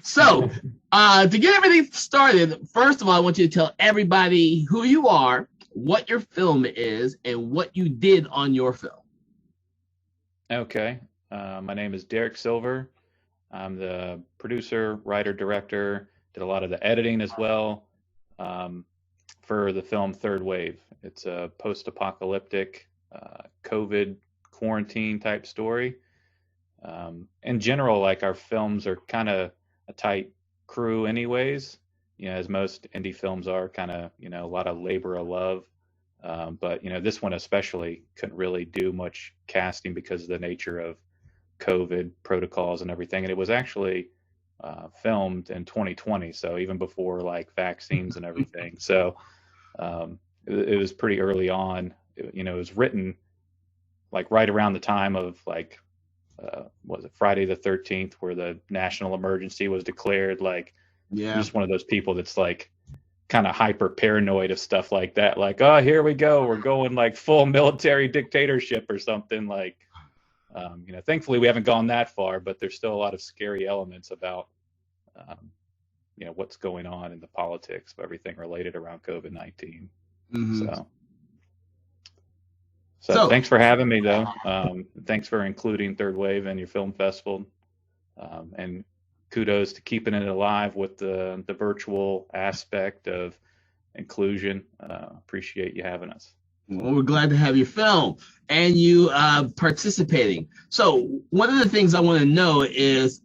So, to get everything started, first of all, I want you to tell everybody who you are, what your film is, and what you did on your film. Okay. My name is Derek Silver. I'm the producer, writer, director, did a lot of the editing as well um, for the film Third Wave. It's a post-apocalyptic COVID quarantine type story. In general, like our films are kind of a tight crew anyways, as most indie films are, kind of, a lot of labor of love. But this one especially couldn't really do much casting because of the nature of COVID protocols and everything. And it was actually filmed in 2020, so even before like vaccines and everything. So it was pretty early on. It was written like right around the time of like was it Friday the 13th, where the national emergency was declared. Like, Yeah. I'm just one of those people that's like kind of hyper paranoid of stuff like that. Like, oh, here we go, we're going like full military dictatorship or something. Like, thankfully we haven't gone that far, but there's still a lot of scary elements about, what's going on in the politics of everything related around COVID-19. Mm-hmm. So thanks for having me, though. Thanks for including Third Wave in your film festival, and kudos to keeping it alive with the virtual aspect of inclusion. Appreciate you having us. Well, we're glad to have your film and you participating. So one of the things I want to know is,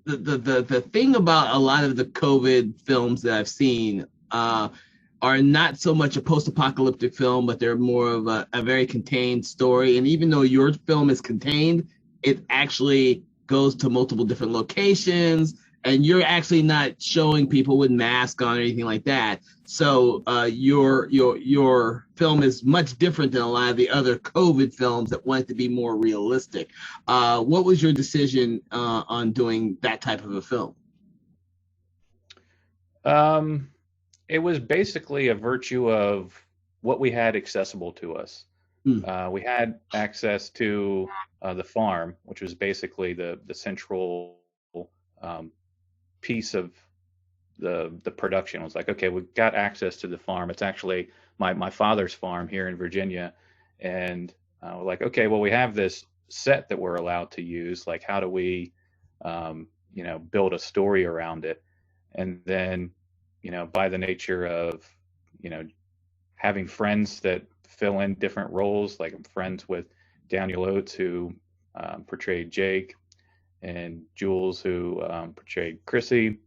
the thing about a lot of the COVID films that I've seen are not so much a post-apocalyptic film, but they're more of a very contained story. And even though your film is contained, it actually goes to multiple different locations, and you're actually not showing people with masks on or anything like that. So your film is much different than a lot of the other COVID films that wanted to be more realistic. What was your decision on doing that type of a film? It was basically a virtue of what we had accessible to us. We had access to the farm, which was basically the central piece of the production. It was like, okay, we got access to the farm. It's actually my father's farm here in Virginia, and we're like, okay, well, we have this set that we're allowed to use. Like, how do we, build a story around it? And then, by the nature of, having friends that fill in different roles, like I'm friends with Daniel Oates, who portrayed Jake, and Jules, who portrayed Chrissy.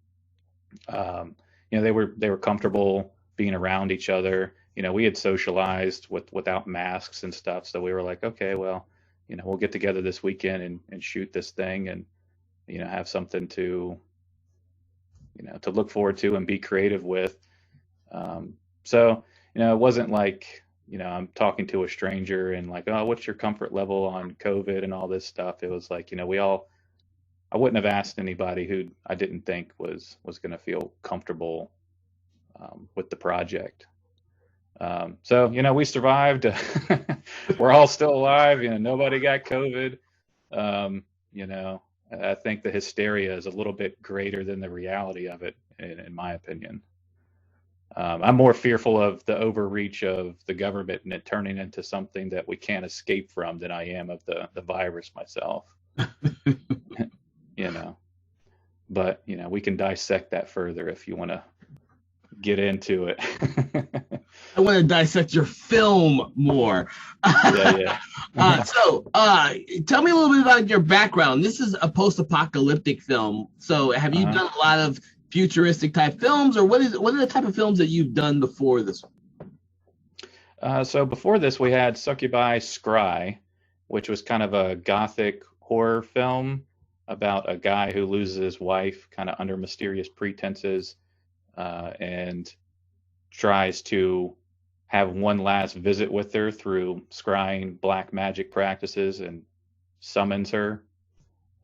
They were comfortable being around each other. We had socialized without masks and stuff, so we were like, okay, well, we'll get together this weekend and shoot this thing, and have something to look forward to and be creative with. So it wasn't like, I'm talking to a stranger and like, oh, what's your comfort level on COVID and all this stuff. It was like, I wouldn't have asked anybody who I didn't think was going to feel comfortable with the project. So, we survived. We're all still alive. Nobody got COVID. I think the hysteria is a little bit greater than the reality of it, in my opinion. I'm more fearful of the overreach of the government and it turning into something that we can't escape from than I am of the virus myself. But we can dissect that further if you want to get into it. I want to dissect your film more. Yeah. So tell me a little bit about your background. This is a post-apocalyptic film. So have you done a lot of futuristic type films, or what are the type of films that you've done before this one? So before this, we had Succubi Scry, which was kind of a gothic horror film about a guy who loses his wife kind of under mysterious pretenses, and tries to have one last visit with her through scrying black magic practices and summons her.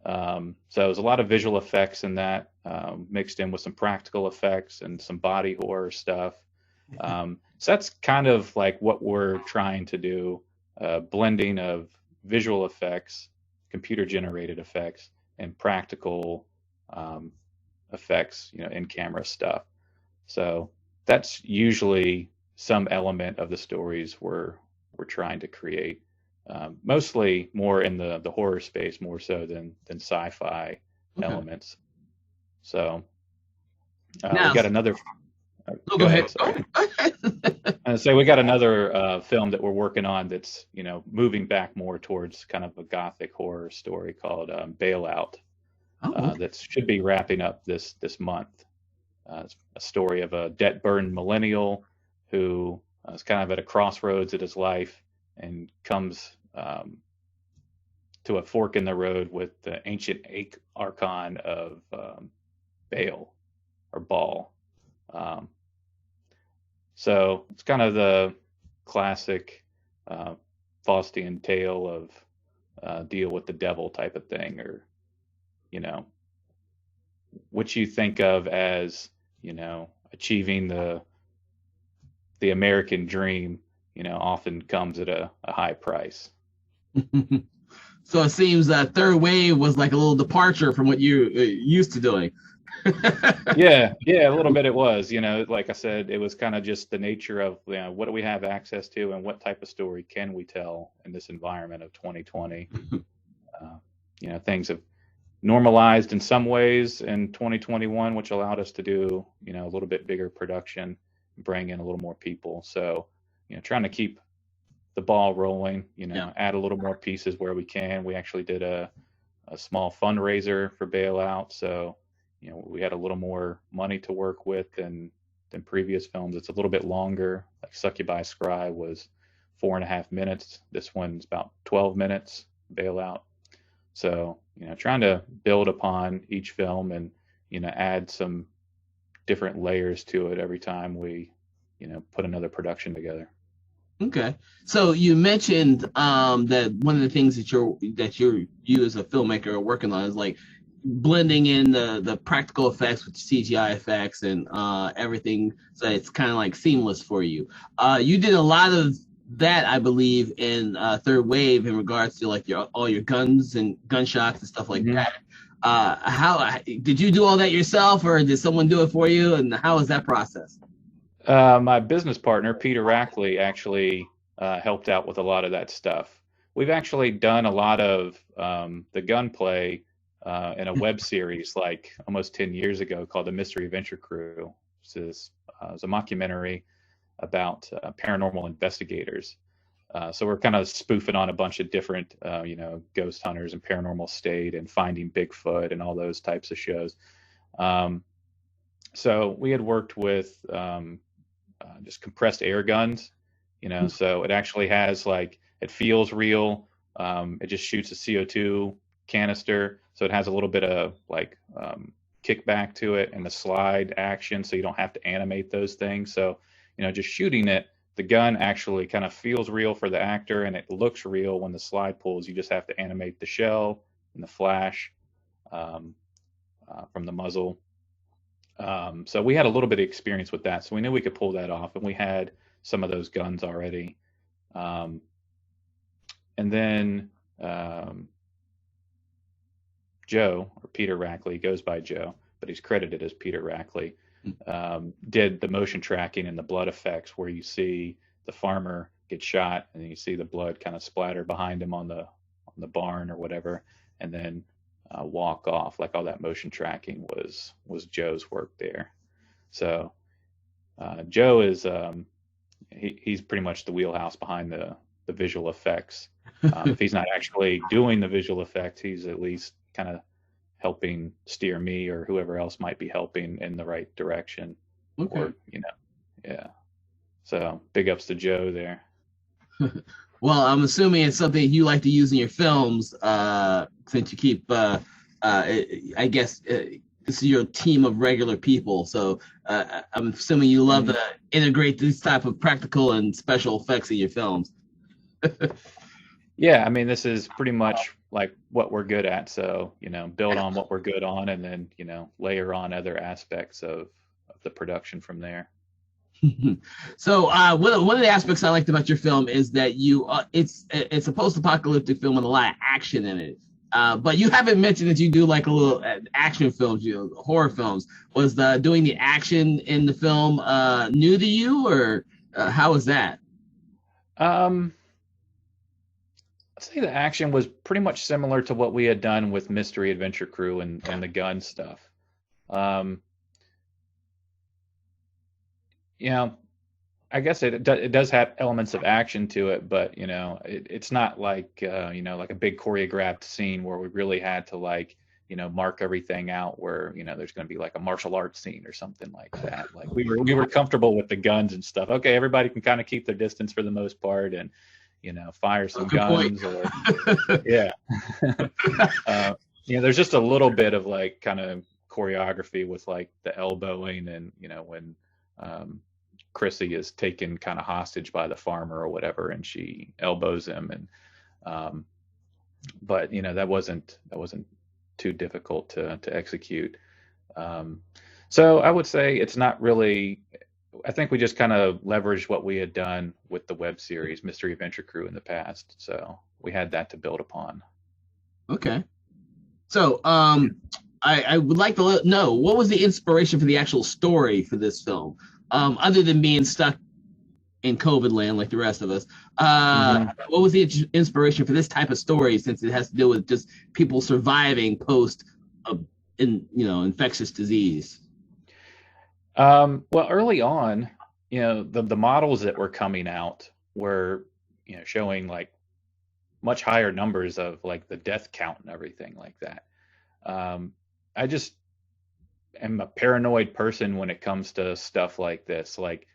So there's a lot of visual effects in that, mixed in with some practical effects and some body horror stuff. So that's kind of like what we're trying to do, blending of visual effects, computer generated effects, and practical effects, in camera stuff. So that's usually some element of the stories we're trying to create. Mostly more in the horror space, more so than sci-fi Okay. elements. So we Now, got another. oh, go Go ahead. ahead. Sorry. And so we got another film that we're working on that's moving back more towards kind of a gothic horror story called Bailout. Oh, okay. That should be wrapping up this month. It's a story of a debt-burdened millennial who is kind of at a crossroads in his life and comes to a fork in the road with the ancient archon of Baal or Baal. So it's kind of the classic Faustian tale of deal with the devil type of thing, or what you think of as achieving the American dream, often comes at a high price. So it seems that Third Wave was like a little departure from what you used to doing. Yeah, a little bit it was. Like I said, it was kind of just the nature of what do we have access to and what type of story can we tell in this environment of 2020. Things have normalized in some ways in 2021, which allowed us to do a little bit bigger production, bring in a little more people. So trying to keep the ball rolling, add a little more pieces where we can. We actually did a small fundraiser for Bailout, so we had a little more money to work with than previous films. It's a little bit longer. Like Succubi Scry was 4.5 minutes. This one's about 12 minutes, Bailout. So trying to build upon each film and add some different layers to it every time we put another production together. Okay, so you mentioned that one of the things that you as a filmmaker are working on is like blending in the practical effects with CGI effects and everything, so it's kind of like seamless for you. You did a lot of that, I believe, in Third Wave in regards to like all your guns and gunshots and stuff like that. How did you do all that yourself, or did someone do it for you? And how was that process? My business partner, Peter Rackley, actually helped out with a lot of that stuff. We've actually done a lot of the gunplay in a web series like almost 10 years ago called The Mystery Adventure Crew. It was a mockumentary about paranormal investigators. So we're kind of spoofing on a bunch of different, ghost hunters and paranormal state and finding Bigfoot and all those types of shows. So we had worked with just compressed air guns, so it actually has it feels real. It just shoots a CO2 canister. So it has a little bit of kickback to it and the slide action. So you don't have to animate those things. So, just shooting it, the gun actually kind of feels real for the actor and it looks real when the slide pulls. You just have to animate the shell and the flash from the muzzle. So we had a little bit of experience with that. So we knew we could pull that off, and we had some of those guns already. And then Joe, or Peter Rackley, goes by Joe, but he's credited as Peter Rackley, did the motion tracking and the blood effects where you see the farmer get shot and you see the blood kind of splatter behind him on the barn or whatever, and then walk off. All that motion tracking was Joe's work there. So Joe is he's pretty much the wheelhouse behind the visual effects. If he's not actually doing the visual effects, he's at least kind of helping steer me or whoever else might be helping in the right direction. Okay. Or, yeah. So big ups to Joe there. Well, I'm assuming it's something you like to use in your films, since you keep, I guess, this is your team of regular people. So I'm assuming you love to integrate these type of practical and special effects in your films. Yeah, I mean, this is pretty much what we're good at. So, build on what we're good on and then, layer on other aspects of the production from there. So one of the aspects I liked about your film is that it's a post-apocalyptic film with a lot of action in it. But you haven't mentioned that you do like a little action films, horror films. Was doing the action in the film new to you, or how was that? Um, I'd say the action was pretty much similar to what we had done with Mystery Adventure Crew and the gun stuff. Um, you know, I guess it does have elements of action to it, but it's not like like a big choreographed scene where we really had to like mark everything out where there's going to be like a martial arts scene or something like that. Like we were comfortable with the guns and stuff. Okay, everybody can kind of keep their distance for the most part and fire some Good point. guns or yeah. There's just a little bit of like kind of choreography with like the elbowing and when Chrissy is taken kind of hostage by the farmer or whatever, and she elbows him, and but that wasn't too difficult to execute. So I would say it's not really. I think we just kind of leveraged what we had done with the web series Mystery Adventure Crew in the past, so we had that to build upon. Okay. So I would like to know what was the inspiration for the actual story for this film, other than being stuck in COVID land like the rest of us. What was the inspiration for this type of story, since it has to do with just people surviving post infectious disease? Well, early on, the models that were coming out were showing like much higher numbers of like the death count and everything like that. I just am a paranoid person when it comes to stuff like this. Like,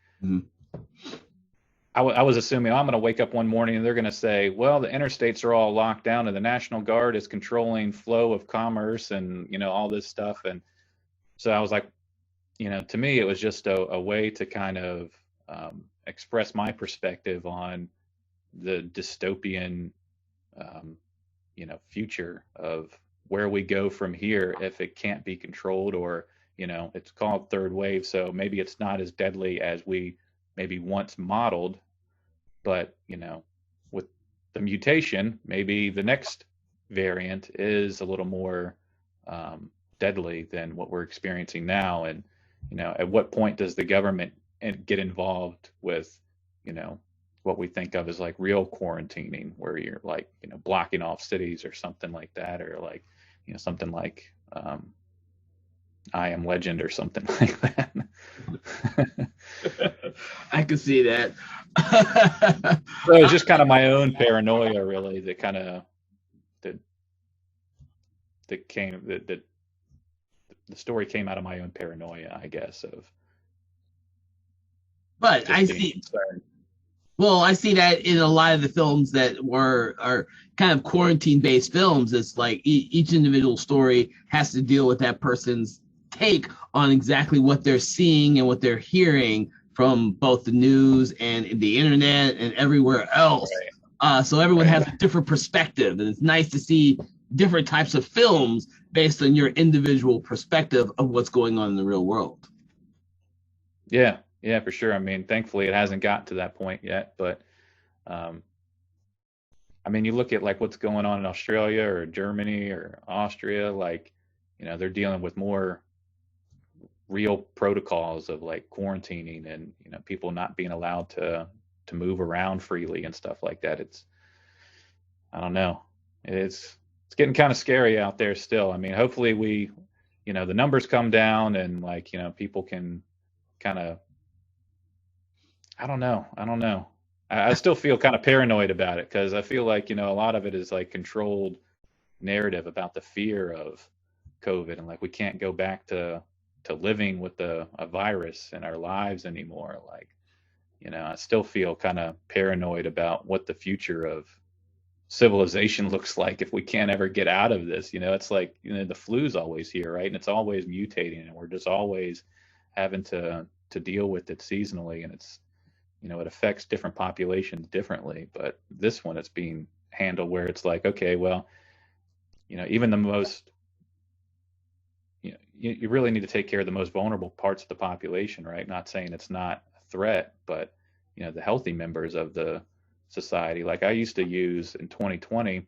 I was assuming I'm going to wake up one morning and they're going to say, well, the interstates are all locked down and the National Guard is controlling flow of commerce and, all this stuff. And so I was like, to me, it was just a way to kind of express my perspective on the dystopian, future of where we go from here if it can't be controlled, or it's called third wave, so maybe it's not as deadly as we maybe once modeled, but with the mutation, maybe the next variant is a little more deadly than what we're experiencing now. And at what point does the government get involved with what we think of as like real quarantining, where you're like blocking off cities or something like that, or like something like I Am Legend or something like that. I can see that. So it's just kind of my own paranoia, really, that kind of that came that the story came out of my own paranoia, I guess. But I see. Concerned. Well, I see that in a lot of the films that are kind of quarantine-based films. It's like each individual story has to deal with that person's take on exactly what they're seeing and what they're hearing from both the news and the internet and everywhere else. Right. So everyone has a different perspective, and it's nice to see different types of films based on your individual perspective of what's going on in the real world. Yeah, for sure. I mean, thankfully it hasn't gotten to that point yet, but I mean, you look at like what's going on in Australia or Germany or Austria, like, they're dealing with more real protocols of like quarantining and, people not being allowed to move around freely and stuff like that. I don't know. It's getting kind of scary out there still. I mean, hopefully we, the numbers come down and like, people can kind of, I don't know. I still feel kind of paranoid about it, because I feel like, a lot of it is like controlled narrative about the fear of COVID, and like we can't go back to living with a virus in our lives anymore. Like, I still feel kind of paranoid about what the future of civilization looks like if we can't ever get out of this. It's like, the flu's always here, right? And it's always mutating, and we're just always having to deal with it seasonally, and it's it affects different populations differently. But this one, it's being handled where it's like, okay, well, even the most, you really need to take care of the most vulnerable parts of the population, right? Not saying it's not a threat, but the healthy members of the society. Like I used to use in 2020,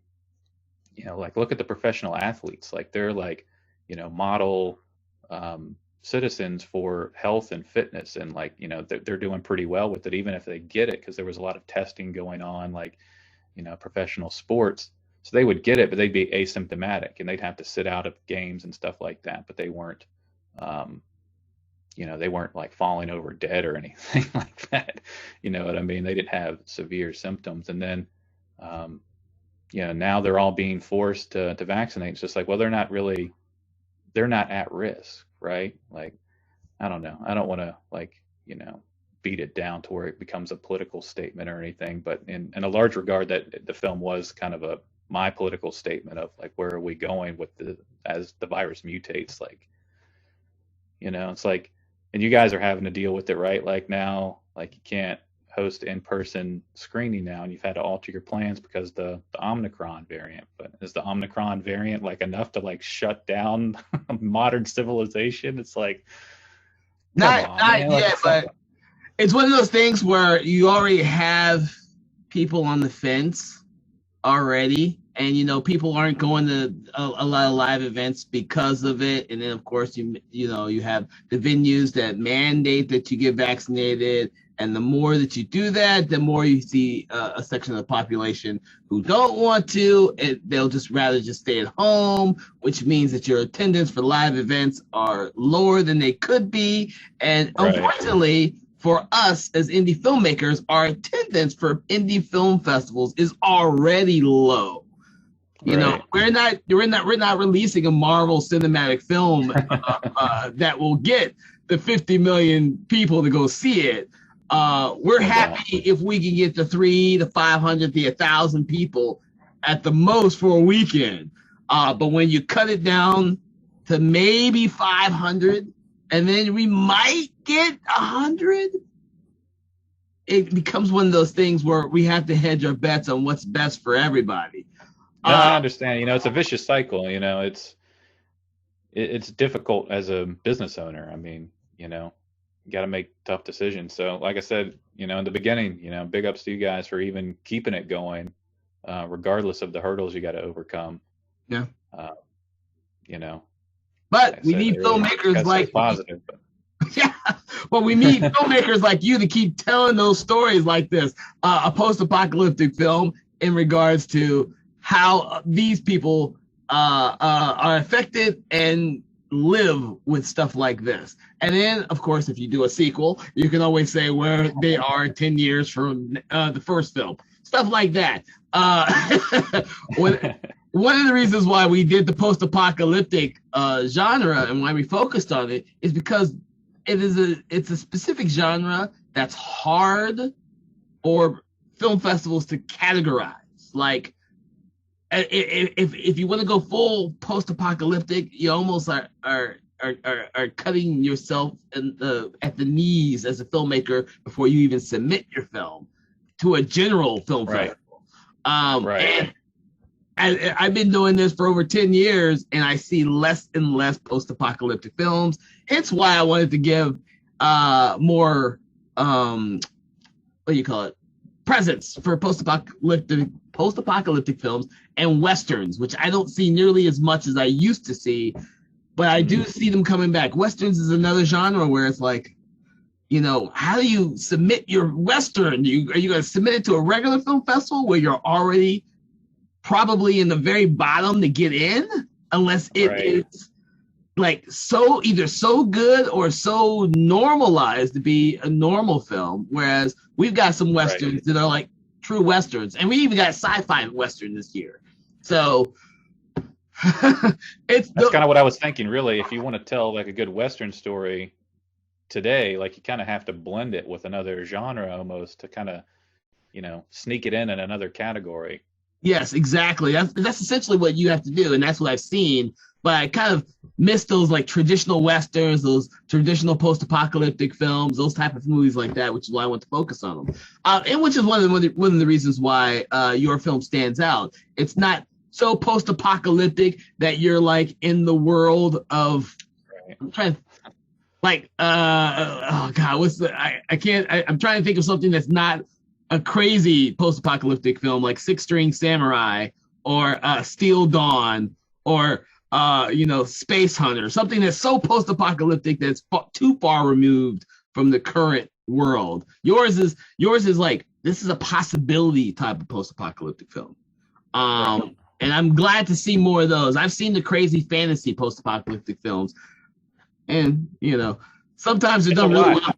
like look at the professional athletes, like they're like, model citizens for health and fitness, and like, they're doing pretty well with it, even if they get it, because there was a lot of testing going on, like, professional sports. So they would get it, but they'd be asymptomatic and they'd have to sit out of games and stuff like that. But they weren't, they weren't like falling over dead or anything like that. You know what I mean? They didn't have severe symptoms. And then, now they're all being forced to vaccinate. It's just like, well, they're not at risk, right? Like, I don't know. I don't want to like, beat it down to where it becomes a political statement or anything. But in a large regard, that the film was kind of my political statement of like, where are we going with as the virus mutates? Like, it's like, and you guys are having to deal with it, right? Like now, like you can't host in-person screening now, and you've had to alter your plans because the Omicron variant. But is the Omicron variant like enough to like shut down modern civilization? It's like, not yet, but it's one of those things where you already have people on the fence already, and people aren't going to a lot of live events because of it. And then of course you have the venues that mandate that you get vaccinated, and the more that you do that, the more you see a section of the population who don't want to. They'll just rather just stay at home, which means that your attendance for live events are lower than they could be. And right. Unfortunately for us as indie filmmakers, our attendance for indie film festivals is already low. We're not releasing a Marvel cinematic film that will get the 50 million people to go see it. We're happy if we can get the 300 to 500 to 1,000 people at the most for a weekend. But when you cut it down to maybe 500, and then we might get 100, it becomes one of those things where we have to hedge our bets on what's best for everybody. No, I understand. It's a vicious cycle. It's difficult as a business owner. I mean, you got to make tough decisions. So, like I said, in the beginning, big ups to you guys for even keeping it going, regardless of the hurdles you got to overcome. Yeah. But we need filmmakers like positive. Yeah. Well, we need filmmakers like you to keep telling those stories like this. A post-apocalyptic film in regards to how these people are affected and live with stuff like this. And then, of course, if you do a sequel, you can always say where they are 10 years from the first film. Stuff like that. One of the reasons why we did the post-apocalyptic genre and why we focused on it is because it's a specific genre that's hard for film festivals to categorize. Like, if you want to go full post-apocalyptic, you almost are cutting yourself at the knees as a filmmaker before you even submit your film to a general film festival. And I've been doing this for over 10 years, and I see less and less post-apocalyptic films. Hence why I wanted to give more presence for post-apocalyptic films and westerns, which I don't see nearly as much as I used to see, but I do see them coming back. Westerns is another genre where it's like, how do you submit your western? Are you going to submit it to a regular film festival where you're already probably in the very bottom to get in, unless it is like either so good or so normalized to be a normal film? Whereas we've got some westerns that are like true westerns, and we even got a sci-fi western this year. So that's kind of what I was thinking. Really, if you want to tell like a good western story today, like you kind of have to blend it with another genre almost to kind of, sneak it in another category. Yes, exactly. That's essentially what you have to do, and that's what I've seen. But I kind of miss those like traditional westerns, those traditional post-apocalyptic films, those type of movies like that, which is why I want to focus on them. And which is one of the reasons why your film stands out. It's not so post-apocalyptic that you're like in the world of. I'm trying to. Like, oh God, I'm trying to think of something that's not a crazy post-apocalyptic film like Six String Samurai or Steel Dawn, or Space Hunter, something that's so post-apocalyptic that's too far removed from the current world. Yours is like, this is a possibility type of post-apocalyptic film. Right. And I'm glad to see more of those. I've seen the crazy fantasy post-apocalyptic films, and sometimes they're It's a done really lot.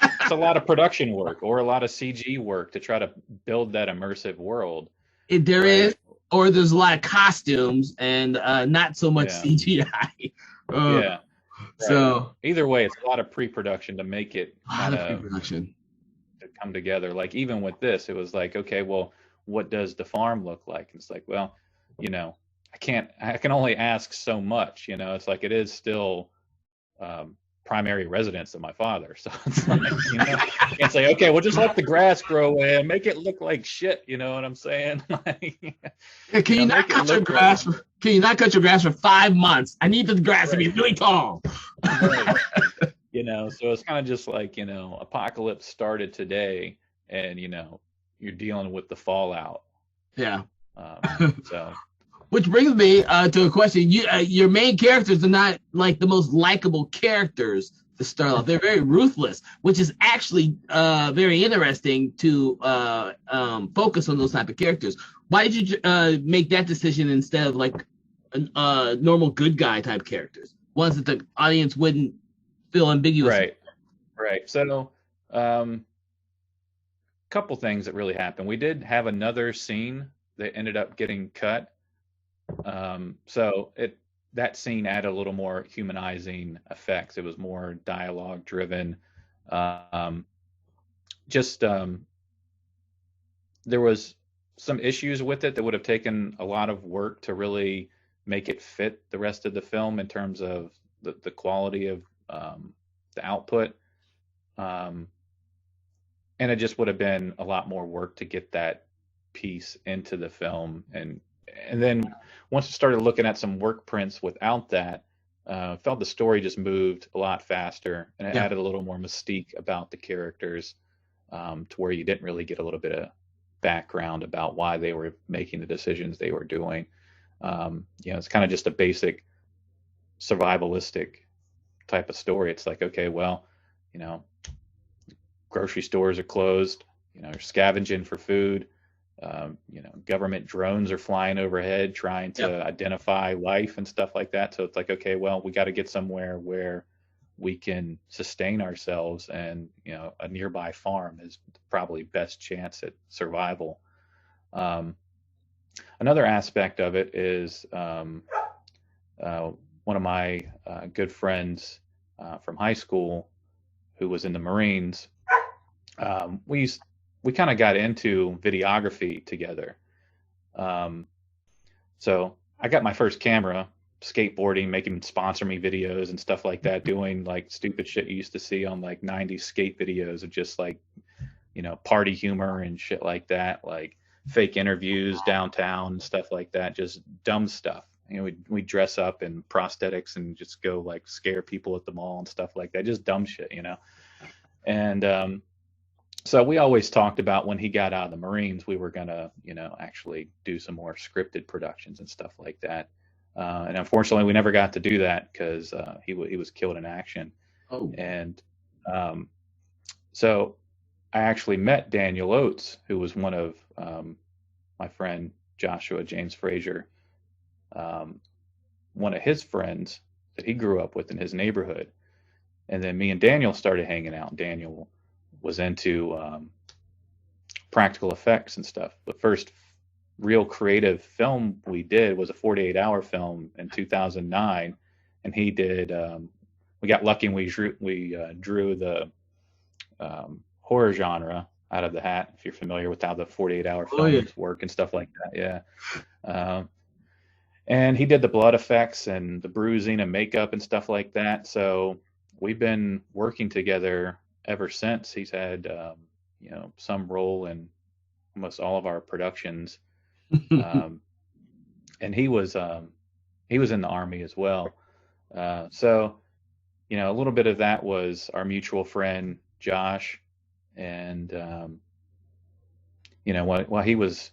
well. It's a lot of production work or a lot of CG work to try to build that immersive world, There right? is, or there's a lot of costumes and not so much Yeah. CGI. Yeah. Right. So Either way, it's a lot of pre-production to make it a lot kind of of pre-production. to come together. Like even with this, it was like, okay, well, what does the farm look like? It's like, well, you know, I can only ask so much, it's like it is still primary residence of my father. So it's like, I can't say, okay, well, just let the grass grow away and make it look like shit. You know what I'm saying? Like, Can you not make it cut your look grass? Can you not cut your grass for 5 months? I need the grass to be right, really tall. right. So it's kind of just like, apocalypse started today and, you're dealing with the fallout. Yeah. So Which brings me to a question. Your main characters are not like the most likable characters to start off. They're very ruthless, which is actually very interesting to focus on those type of characters. Why did you make that decision instead of like normal good guy type characters, ones that the audience wouldn't feel ambiguous? right. So, couple things that really happened. We did have another scene that ended up getting cut. So that scene added a little more humanizing effects. It was more dialogue driven. Um, just there was some issues with it that would have taken a lot of work to really make it fit the rest of the film in terms of the quality of the output. And it just would have been a lot more work to get that piece into the film. And then once I started looking at some work prints without that, felt the story just moved a lot faster and it Yeah. added a little more mystique about the characters, to where you didn't really get a little bit of background about why they were making the decisions they were doing. It's kind of just a basic survivalistic type of story. It's like, okay, well, you know, grocery stores are closed, you're scavenging for food. Government drones are flying overhead trying to Yeah. identify life and stuff like that. So it's like, okay, well, we got to get somewhere where we can sustain ourselves, and a nearby farm is probably best chance at survival. Um, Another aspect of it is one of my good friends from high school who was in the Marines. We kind of got into videography together. So I got my first camera, skateboarding, making sponsor me videos and stuff like that, doing like stupid shit you used to see on like 90s skate videos of just like, party humor and shit like that, like fake interviews downtown and stuff like that, just dumb stuff. We dress up in prosthetics and just go like scare people at the mall and stuff like that, just dumb shit. And so we always talked about when he got out of the Marines, we were gonna, actually do some more scripted productions and stuff like that. And unfortunately, we never got to do that because he was killed in action. Oh. And so I actually met Daniel Oates, who was one of my friend Joshua James Frazier, one of his friends that he grew up with in his neighborhood. And then me and Daniel started hanging out. Daniel was into practical effects and stuff. The first real creative film we did was a 48-hour film in 2009, and he did. We got lucky and we drew the horror genre out of the hat. If you're familiar with how the 48-hour films work and stuff like that, yeah. And he did the blood effects and the bruising and makeup and stuff like that. So we've been working together ever since. He's had some role in almost all of our productions, and he was in the Army as well. So a little bit of that was our mutual friend Josh, and while he was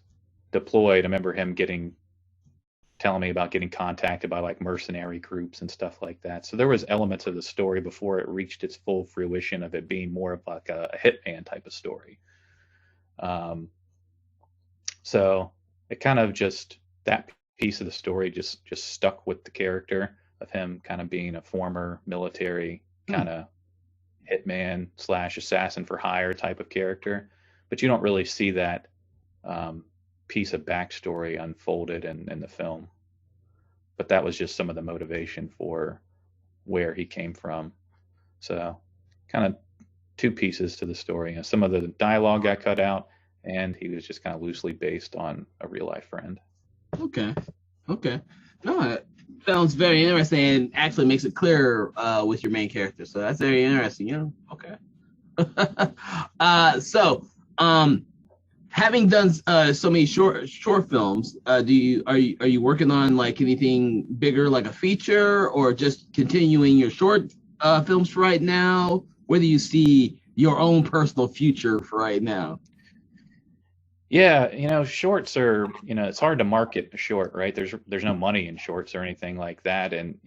deployed, I remember him telling me about getting contacted by like mercenary groups and stuff like that. So there was elements of the story before it reached its full fruition of it being more of like a hitman type of story. So it kind of just, that piece of the story just stuck with the character of him kind of being a former military kind of hitman slash assassin for hire type of character, but you don't really see that piece of backstory unfolded in the film. But that was just some of the motivation for where he came from. So kind of two pieces to the story. You know, some of the dialogue got cut out, and he was just kind of loosely based on a real life friend. Okay. No, it sounds very interesting and actually makes it clearer with your main character. So that's very interesting. You know. Okay. So having done so many short films, are you working on like anything bigger, like a feature, or just continuing your short films for right now? Where do you see your own personal future for right now? Yeah, shorts are, it's hard to market a short, right? There's no money in shorts or anything like that, and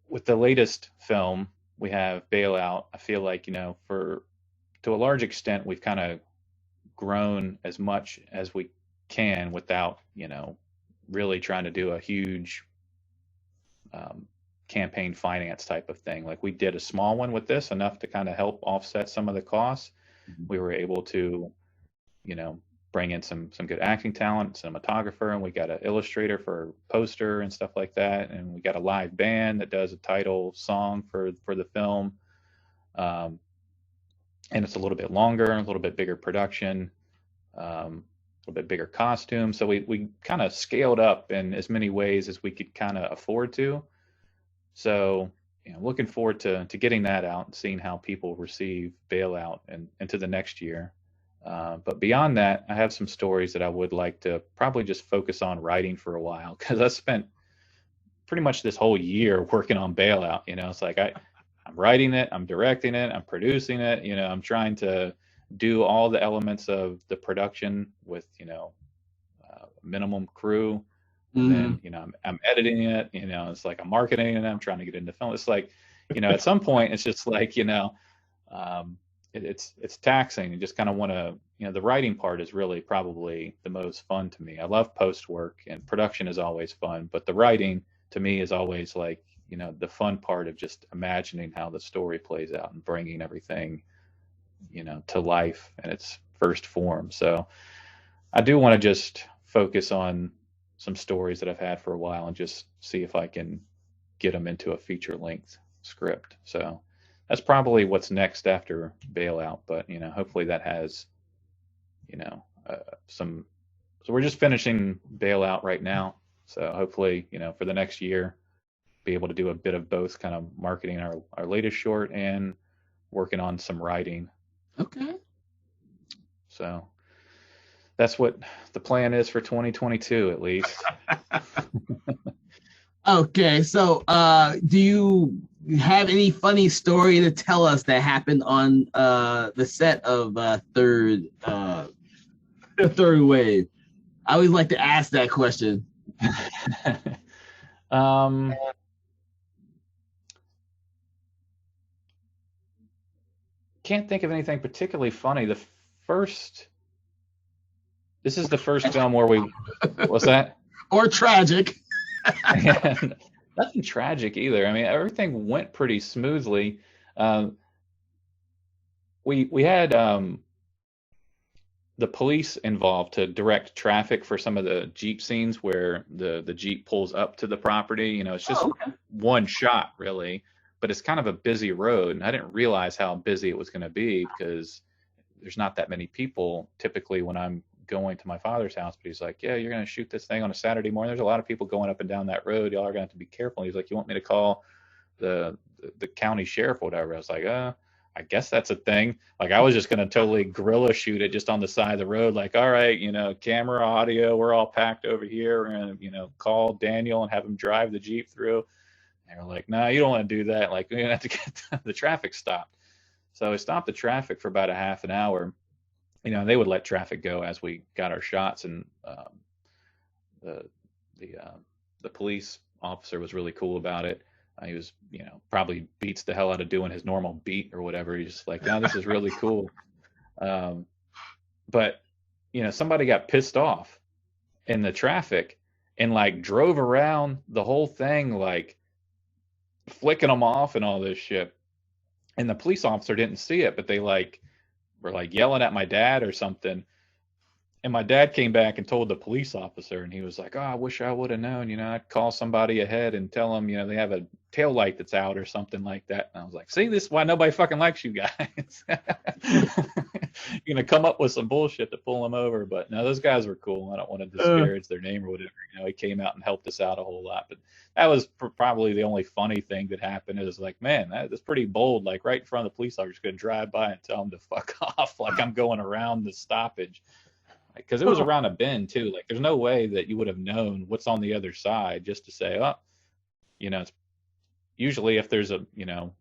with the latest film we have Bailout, I feel like for to a large extent we've kind of grown as much as we can without really trying to do a huge campaign finance type of thing. Like we did a small one with this, enough to kind of help offset some of the costs. We were able to bring in some good acting talent, cinematographer, and we got an illustrator for poster and stuff like that, and we got a live band that does a title song for the film. And it's a little bit longer, a little bit bigger production, a little bit bigger costume. So we kind of scaled up in as many ways as we could kind of afford to. So looking forward to getting that out and seeing how people receive Bailout and into the next year. But beyond that, I have some stories that I would like to probably just focus on writing for a while, because I spent pretty much this whole year working on Bailout. It's like I'm writing it, I'm directing it, I'm producing it. I'm trying to do all the elements of the production with minimum crew, and then I'm editing it. It's like I'm marketing it. I'm trying to get into film. It's like at some point it's just like it's taxing. You just kind of want to, the writing part is really probably the most fun to me. I love post work, and production is always fun, but the writing to me is always like, the fun part of just imagining how the story plays out and bringing everything, to life in its first form. So I do want to just focus on some stories that I've had for a while and just see if I can get them into a feature length script. So that's probably what's next after Bailout, but hopefully that has some. So we're just finishing Bailout right now, so hopefully for the next year be able to do a bit of both, kind of marketing our latest short and working on some writing. Okay. So that's what the plan is for 2022, at least. Okay, so do you have any funny story to tell us that happened on the set of third wave? I always like to ask that question. Can't think of anything particularly funny. This is the first film where what's that? Or tragic. Nothing tragic either. I mean, everything went pretty smoothly. We had the police involved to direct traffic for some of the Jeep scenes where the Jeep pulls up to the property. It's just one shot really, but it's kind of a busy road, and I didn't realize how busy it was going to be because there's not that many people typically when I'm going to my father's house. But he's like, yeah, you're going to shoot this thing on a Saturday morning. There's a lot of people going up and down that road. Y'all are going to have to be careful. And he's like, you want me to call the county sheriff or whatever? I was like, I guess that's a thing. Like I was just going to totally guerrilla shoot it just on the side of the road. Like, all right, camera, audio, we're all packed over here. We're going to, call Daniel and have him drive the Jeep through. And we're like, no, you don't want to do that. Like we're going to have to get the traffic stopped. So we stopped the traffic for about a half an hour. they would let traffic go as we got our shots, and the the uh, the police officer was really cool about it. He was, probably beats the hell out of doing his normal beat or whatever. He's just like, no, this is really cool. Um, but somebody got pissed off in the traffic and like drove around the whole thing, like flicking them off and all this shit. And the police officer didn't see it, but they like were like yelling at my dad or something. And my dad came back and told the police officer, and he was like, "Oh, I wish I would have known. I'd call somebody ahead and tell them, they have a tail light that's out or something like that." And I was like, "See, this is why nobody fucking likes you guys. You're gonna come up with some bullshit to pull them over." But no, those guys were cool. I don't want to disparage their name or whatever. He came out and helped us out a whole lot. But that was probably the only funny thing that happened. It was like, man, that's pretty bold. Like right in front of the police officer, gonna drive by and tell them to fuck off. Like I'm going around the stoppage. Because it was around a bend too. Like there's no way that you would have known what's on the other side just to say, oh, it's usually if there's a,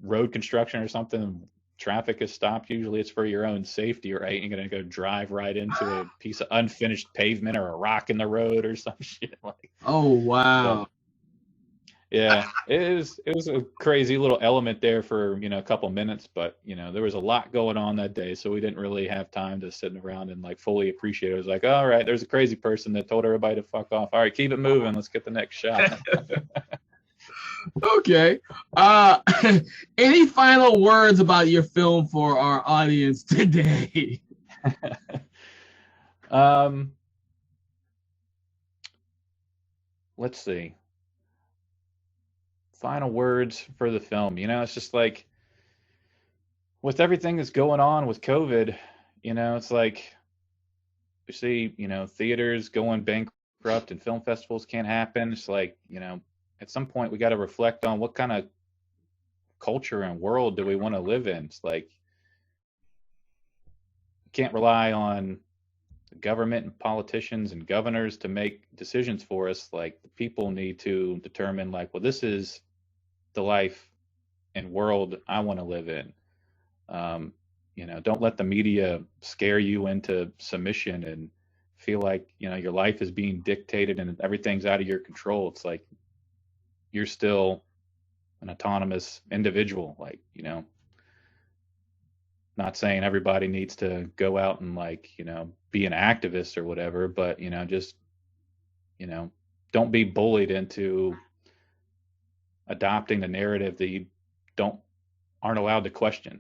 road construction or something, traffic is stopped. Usually it's for your own safety, right? You're going to go drive right into a piece of unfinished pavement or a rock in the road or some shit like. Oh, wow. But, yeah, it was a crazy little element there for, a couple minutes, but, there was a lot going on that day. So we didn't really have time to sit around and like fully appreciate it. It was like, all right, there's a crazy person that told everybody to fuck off. All right, keep it moving. Let's get the next shot. Okay. Any final words about your film for our audience today? Let's see. Final words for the film. It's just like with everything that's going on with COVID, it's like you see, theaters going bankrupt and film festivals can't happen. It's like, at some point we got to reflect on what kind of culture and world do we want to live in. It's like you can't rely on the government and politicians and governors to make decisions for us. Like the people need to determine like, well, this is the life and world I want to live in. Don't let the media scare you into submission and feel like, your life is being dictated and everything's out of your control. It's like you're still an autonomous individual. Like, not saying everybody needs to go out and like, be an activist or whatever, but, just, don't be bullied into adopting the narrative that you aren't allowed to question.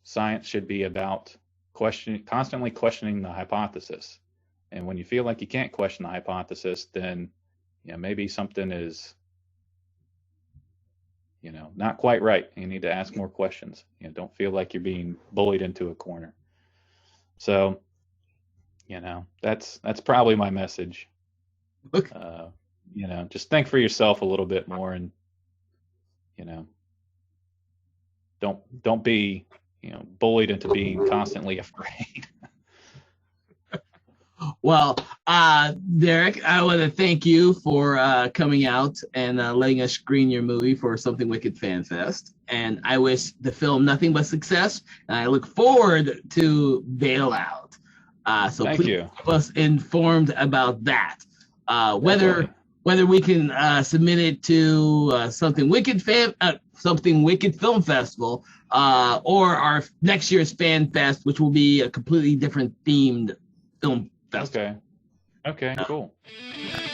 Science should be about constantly questioning the hypothesis. And when you feel like you can't question the hypothesis, then maybe something is not quite right. You need to ask more questions. Don't feel like you're being bullied into a corner. So that's probably my message. Just think for yourself a little bit more, and don't be bullied into being constantly afraid. Well, Derek, I want to thank you for coming out and letting us screen your movie for Something Wicked Fan Fest. And I wish the film nothing but success. And I look forward to Bailout. So thank please you. keep us informed about that. Whether we can submit it to Something Wicked Film Festival or our next year's Fan Fest, which will be a completely different themed film festival. Okay, cool. Yeah.